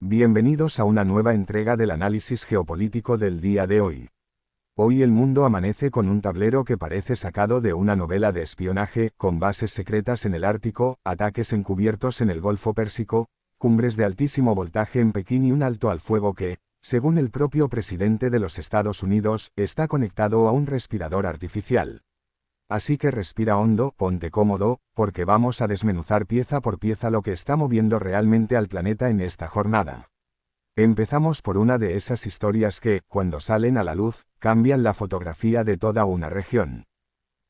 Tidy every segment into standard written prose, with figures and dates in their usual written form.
Bienvenidos a una nueva entrega del análisis geopolítico del día de hoy. Hoy el mundo amanece con un tablero que parece sacado de una novela de espionaje, con bases secretas en el Ártico, ataques encubiertos en el Golfo Pérsico, cumbres de altísimo voltaje en Pekín y un alto al fuego que, según el propio presidente de los Estados Unidos, está conectado a un respirador artificial. Así que respira hondo, ponte cómodo, porque vamos a desmenuzar pieza por pieza lo que está moviendo realmente al planeta en esta jornada. Empezamos por una de esas historias que, cuando salen a la luz, cambian la fotografía de toda una región.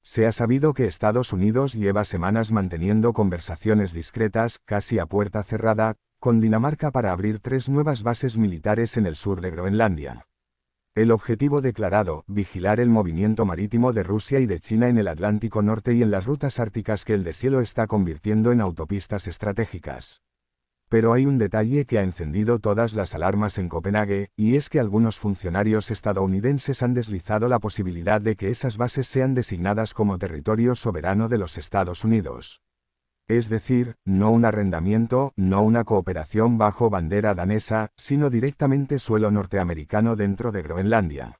Se ha sabido que Estados Unidos lleva semanas manteniendo conversaciones discretas, casi a puerta cerrada, con Dinamarca para abrir 3 nuevas bases militares en el sur de Groenlandia. El objetivo declarado, vigilar el movimiento marítimo de Rusia y de China en el Atlántico Norte y en las rutas árticas que el deshielo está convirtiendo en autopistas estratégicas. Pero hay un detalle que ha encendido todas las alarmas en Copenhague, y es que algunos funcionarios estadounidenses han deslizado la posibilidad de que esas bases sean designadas como territorio soberano de los Estados Unidos. Es decir, no un arrendamiento, no una cooperación bajo bandera danesa, sino directamente suelo norteamericano dentro de Groenlandia.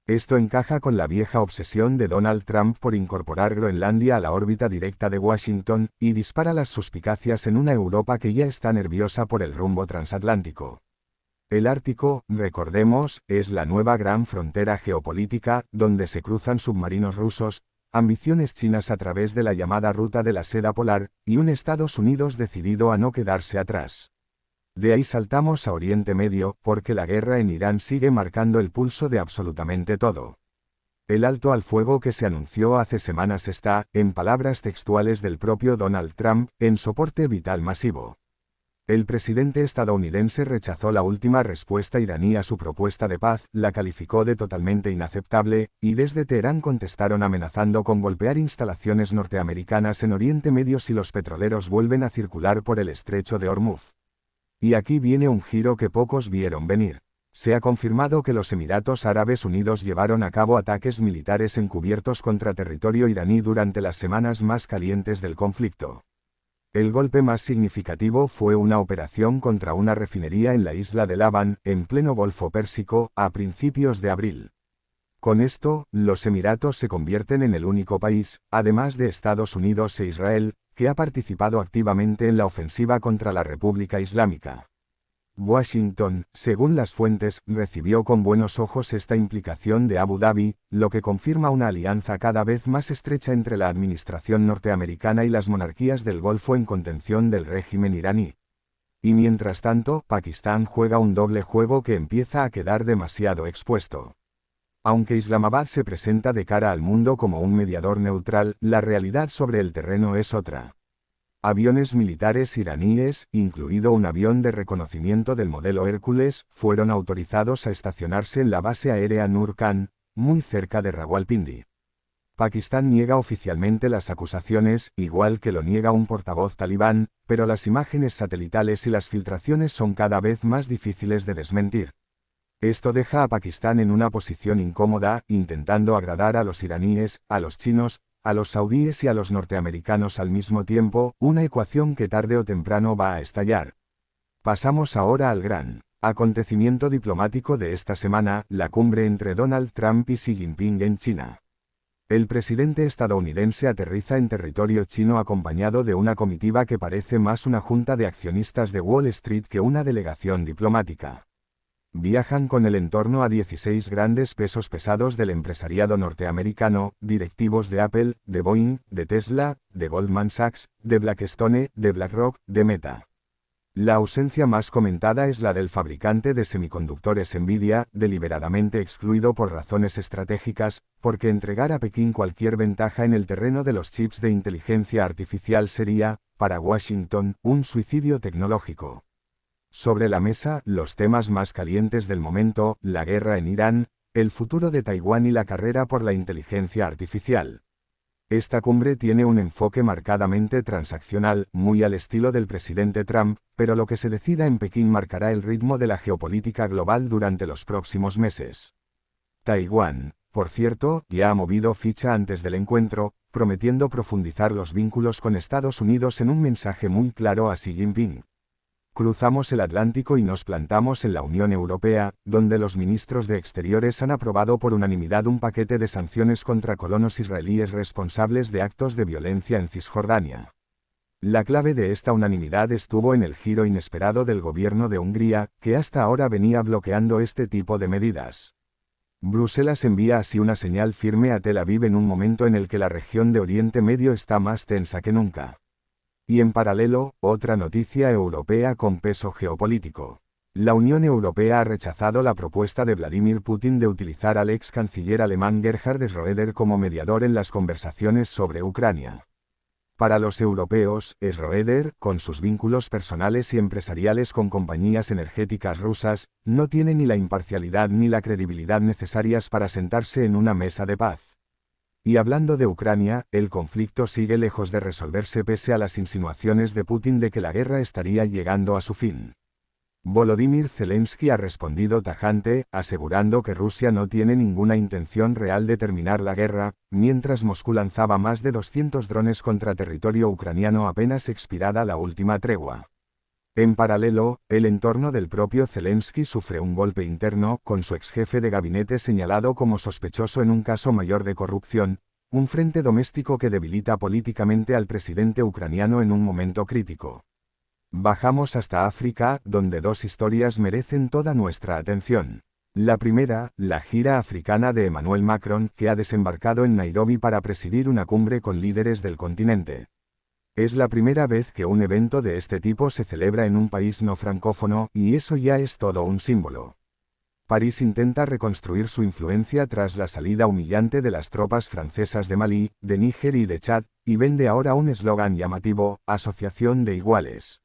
Esto encaja con la vieja obsesión de Donald Trump por incorporar Groenlandia a la órbita directa de Washington, y dispara las suspicacias en una Europa que ya está nerviosa por el rumbo transatlántico. El Ártico, recordemos, es la nueva gran frontera geopolítica, donde se cruzan submarinos rusos, ambiciones chinas a través de la llamada Ruta de la Seda Polar, y un Estados Unidos decidido a no quedarse atrás. De ahí saltamos a Oriente Medio, porque la guerra en Irán sigue marcando el pulso de absolutamente todo. El alto al fuego que se anunció hace semanas está, en palabras textuales del propio Donald Trump, en soporte vital masivo. El presidente estadounidense rechazó la última respuesta iraní a su propuesta de paz, la calificó de totalmente inaceptable, y desde Teherán contestaron amenazando con golpear instalaciones norteamericanas en Oriente Medio si los petroleros vuelven a circular por el estrecho de Hormuz. Y aquí viene un giro que pocos vieron venir. Se ha confirmado que los Emiratos Árabes Unidos llevaron a cabo ataques militares encubiertos contra territorio iraní durante las semanas más calientes del conflicto. El golpe más significativo fue una operación contra una refinería en la isla de Laban, en pleno Golfo Pérsico, a principios de abril. Con esto, los Emiratos se convierten en el único país, además de Estados Unidos e Israel, que ha participado activamente en la ofensiva contra la República Islámica. Washington, según las fuentes, recibió con buenos ojos esta implicación de Abu Dhabi, lo que confirma una alianza cada vez más estrecha entre la administración norteamericana y las monarquías del Golfo en contención del régimen iraní. Y mientras tanto, Pakistán juega un doble juego que empieza a quedar demasiado expuesto. Aunque Islamabad se presenta de cara al mundo como un mediador neutral, la realidad sobre el terreno es otra. Aviones militares iraníes, incluido un avión de reconocimiento del modelo Hércules, fueron autorizados a estacionarse en la base aérea Nur Khan, muy cerca de Rawalpindi. Pakistán niega oficialmente las acusaciones, igual que lo niega un portavoz talibán, pero las imágenes satelitales y las filtraciones son cada vez más difíciles de desmentir. Esto deja a Pakistán en una posición incómoda, intentando agradar a los iraníes, a los chinos, a los saudíes y a los norteamericanos al mismo tiempo, una ecuación que tarde o temprano va a estallar. Pasamos ahora al gran acontecimiento diplomático de esta semana, la cumbre entre Donald Trump y Xi Jinping en China. El presidente estadounidense aterriza en territorio chino acompañado de una comitiva que parece más una junta de accionistas de Wall Street que una delegación diplomática. Viajan con el entorno a 16 grandes pesos pesados del empresariado norteamericano, directivos de Apple, de Boeing, de Tesla, de Goldman Sachs, de Blackstone, de BlackRock, de Meta. La ausencia más comentada es la del fabricante de semiconductores Nvidia, deliberadamente excluido por razones estratégicas, porque entregar a Pekín cualquier ventaja en el terreno de los chips de inteligencia artificial sería, para Washington, un suicidio tecnológico. Sobre la mesa, los temas más calientes del momento, la guerra en Irán, el futuro de Taiwán y la carrera por la inteligencia artificial. Esta cumbre tiene un enfoque marcadamente transaccional, muy al estilo del presidente Trump, pero lo que se decida en Pekín marcará el ritmo de la geopolítica global durante los próximos meses. Taiwán, por cierto, ya ha movido ficha antes del encuentro, prometiendo profundizar los vínculos con Estados Unidos en un mensaje muy claro a Xi Jinping. Cruzamos el Atlántico y nos plantamos en la Unión Europea, donde los ministros de Exteriores han aprobado por unanimidad un paquete de sanciones contra colonos israelíes responsables de actos de violencia en Cisjordania. La clave de esta unanimidad estuvo en el giro inesperado del gobierno de Hungría, que hasta ahora venía bloqueando este tipo de medidas. Bruselas envía así una señal firme a Tel Aviv en un momento en el que la región de Oriente Medio está más tensa que nunca. Y en paralelo, otra noticia europea con peso geopolítico. La Unión Europea ha rechazado la propuesta de Vladimir Putin de utilizar al ex canciller alemán Gerhard Schröder como mediador en las conversaciones sobre Ucrania. Para los europeos, Schröder, con sus vínculos personales y empresariales con compañías energéticas rusas, no tiene ni la imparcialidad ni la credibilidad necesarias para sentarse en una mesa de paz. Y hablando de Ucrania, el conflicto sigue lejos de resolverse pese a las insinuaciones de Putin de que la guerra estaría llegando a su fin. Volodymyr Zelensky ha respondido tajante, asegurando que Rusia no tiene ninguna intención real de terminar la guerra, mientras Moscú lanzaba más de 200 drones contra territorio ucraniano apenas expirada la última tregua. En paralelo, el entorno del propio Zelensky sufre un golpe interno, con su exjefe de gabinete señalado como sospechoso en un caso mayor de corrupción, un frente doméstico que debilita políticamente al presidente ucraniano en un momento crítico. Bajamos hasta África, donde dos historias merecen toda nuestra atención. La primera, la gira africana de Emmanuel Macron, que ha desembarcado en Nairobi para presidir una cumbre con líderes del continente. Es la primera vez que un evento de este tipo se celebra en un país no francófono, y eso ya es todo un símbolo. París intenta reconstruir su influencia tras la salida humillante de las tropas francesas de Malí, de Níger y de Chad, y vende ahora un eslogan llamativo: Asociación de Iguales.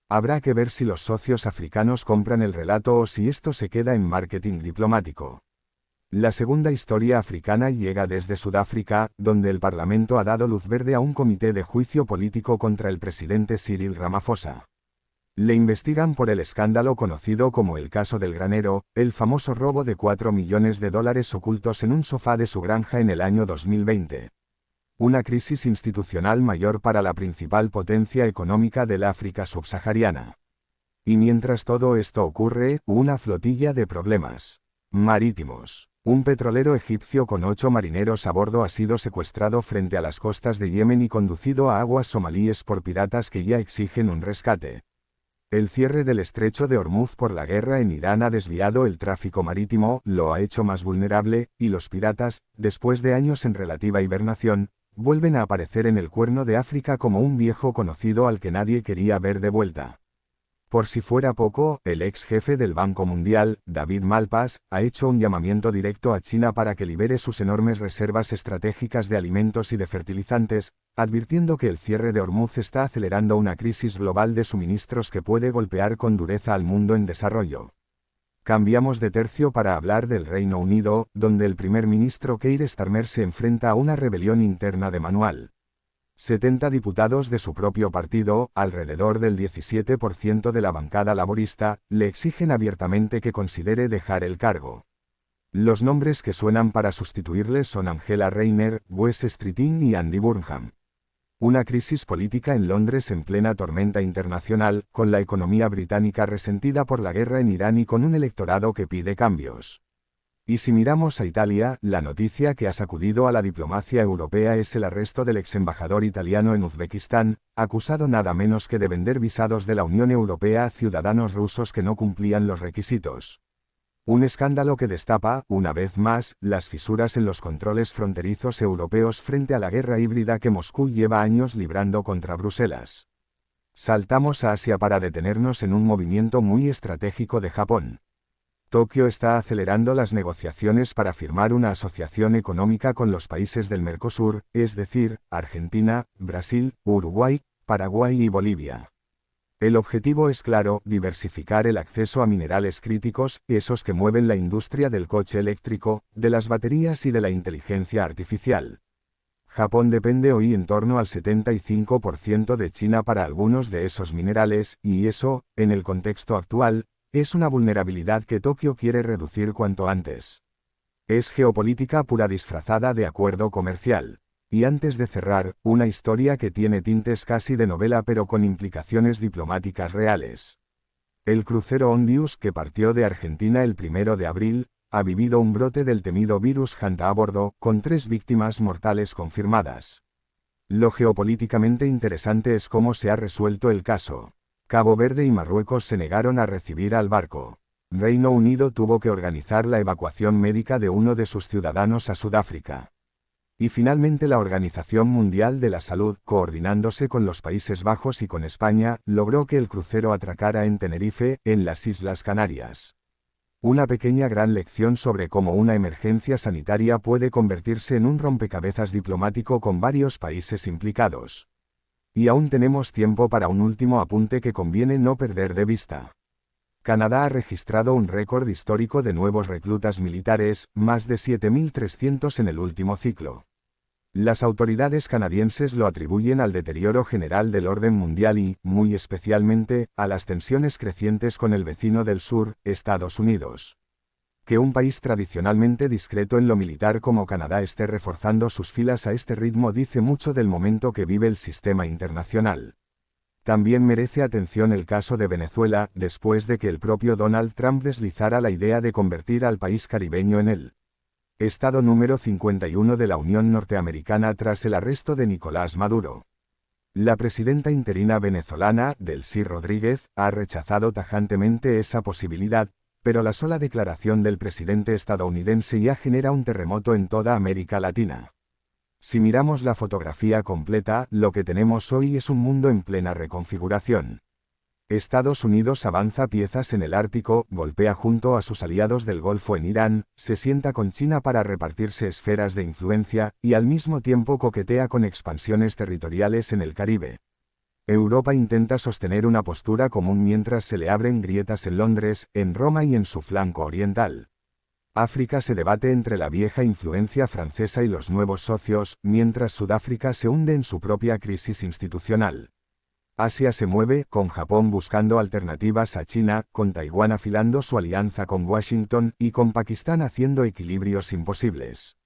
Habrá que ver si los socios africanos compran el relato o si esto se queda en marketing diplomático. La segunda historia africana llega desde Sudáfrica, donde el Parlamento ha dado luz verde a un comité de juicio político contra el presidente Cyril Ramaphosa. Le investigan por el escándalo conocido como el caso del granero, el famoso robo de $4 millones ocultos en un sofá de su granja en el año 2020. Una crisis institucional mayor para la principal potencia económica del África subsahariana. Y mientras todo esto ocurre, una flotilla de problemas marítimos. Un petrolero egipcio con 8 marineros a bordo ha sido secuestrado frente a las costas de Yemen y conducido a aguas somalíes por piratas que ya exigen un rescate. El cierre del estrecho de Hormuz por la guerra en Irán ha desviado el tráfico marítimo, lo ha hecho más vulnerable, y los piratas, después de años en relativa hibernación, vuelven a aparecer en el Cuerno de África como un viejo conocido al que nadie quería ver de vuelta. Por si fuera poco, el ex jefe del Banco Mundial, David Malpass, ha hecho un llamamiento directo a China para que libere sus enormes reservas estratégicas de alimentos y de fertilizantes, advirtiendo que el cierre de Hormuz está acelerando una crisis global de suministros que puede golpear con dureza al mundo en desarrollo. Cambiamos de tercio para hablar del Reino Unido, donde el primer ministro Keir Starmer se enfrenta a una rebelión interna de manual. 70 diputados de su propio partido, alrededor del 17% de la bancada laborista, le exigen abiertamente que considere dejar el cargo. Los nombres que suenan para sustituirle son Angela Rayner, Wes Streeting y Andy Burnham. Una crisis política en Londres en plena tormenta internacional, con la economía británica resentida por la guerra en Irán y con un electorado que pide cambios. Y si miramos a Italia, la noticia que ha sacudido a la diplomacia europea es el arresto del ex embajador italiano en Uzbekistán, acusado nada menos que de vender visados de la Unión Europea a ciudadanos rusos que no cumplían los requisitos. Un escándalo que destapa, una vez más, las fisuras en los controles fronterizos europeos frente a la guerra híbrida que Moscú lleva años librando contra Bruselas. Saltamos a Asia para detenernos en un movimiento muy estratégico de Japón. Tokio está acelerando las negociaciones para firmar una asociación económica con los países del Mercosur, es decir, Argentina, Brasil, Uruguay, Paraguay y Bolivia. El objetivo es claro: diversificar el acceso a minerales críticos, esos que mueven la industria del coche eléctrico, de las baterías y de la inteligencia artificial. Japón depende hoy en torno al 75% de China para algunos de esos minerales, y eso, en el contexto actual, es una vulnerabilidad que Tokio quiere reducir cuanto antes. Es geopolítica pura disfrazada de acuerdo comercial. Y antes de cerrar, una historia que tiene tintes casi de novela pero con implicaciones diplomáticas reales. El crucero Ondius, que partió de Argentina el 1 de abril, ha vivido un brote del temido virus Hanta a bordo, con 3 víctimas mortales confirmadas. Lo geopolíticamente interesante es cómo se ha resuelto el caso. Cabo Verde y Marruecos se negaron a recibir al barco. Reino Unido tuvo que organizar la evacuación médica de uno de sus ciudadanos a Sudáfrica. Y finalmente la Organización Mundial de la Salud, coordinándose con los Países Bajos y con España, logró que el crucero atracara en Tenerife, en las Islas Canarias. Una pequeña gran lección sobre cómo una emergencia sanitaria puede convertirse en un rompecabezas diplomático con varios países implicados. Y aún tenemos tiempo para un último apunte que conviene no perder de vista. Canadá ha registrado un récord histórico de nuevos reclutas militares, más de 7.300 en el último ciclo. Las autoridades canadienses lo atribuyen al deterioro general del orden mundial y, muy especialmente, a las tensiones crecientes con el vecino del sur, Estados Unidos. Que un país tradicionalmente discreto en lo militar como Canadá esté reforzando sus filas a este ritmo dice mucho del momento que vive el sistema internacional. También merece atención el caso de Venezuela, después de que el propio Donald Trump deslizara la idea de convertir al país caribeño en el estado número 51 de la Unión Norteamericana tras el arresto de Nicolás Maduro. La presidenta interina venezolana, Delcy Rodríguez, ha rechazado tajantemente esa posibilidad, pero la sola declaración del presidente estadounidense ya genera un terremoto en toda América Latina. Si miramos la fotografía completa, lo que tenemos hoy es un mundo en plena reconfiguración. Estados Unidos avanza piezas en el Ártico, golpea junto a sus aliados del Golfo en Irán, se sienta con China para repartirse esferas de influencia, y al mismo tiempo coquetea con expansiones territoriales en el Caribe. Europa intenta sostener una postura común mientras se le abren grietas en Londres, en Roma y en su flanco oriental. África se debate entre la vieja influencia francesa y los nuevos socios, mientras Sudáfrica se hunde en su propia crisis institucional. Asia se mueve, con Japón buscando alternativas a China, con Taiwán afilando su alianza con Washington, y con Pakistán haciendo equilibrios imposibles.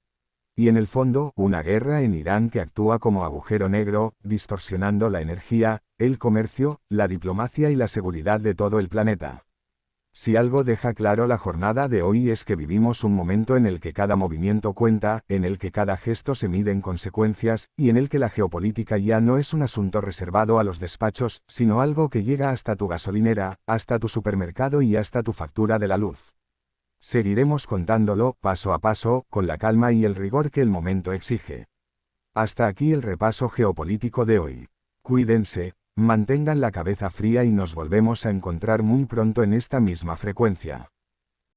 Y en el fondo, una guerra en Irán que actúa como agujero negro, distorsionando la energía, el comercio, la diplomacia y la seguridad de todo el planeta. Si algo deja claro la jornada de hoy es que vivimos un momento en el que cada movimiento cuenta, en el que cada gesto se mide en consecuencias, y en el que la geopolítica ya no es un asunto reservado a los despachos, sino algo que llega hasta tu gasolinera, hasta tu supermercado y hasta tu factura de la luz. Seguiremos contándolo, paso a paso, con la calma y el rigor que el momento exige. Hasta aquí el repaso geopolítico de hoy. Cuídense. Mantengan la cabeza fría y nos volvemos a encontrar muy pronto en esta misma frecuencia.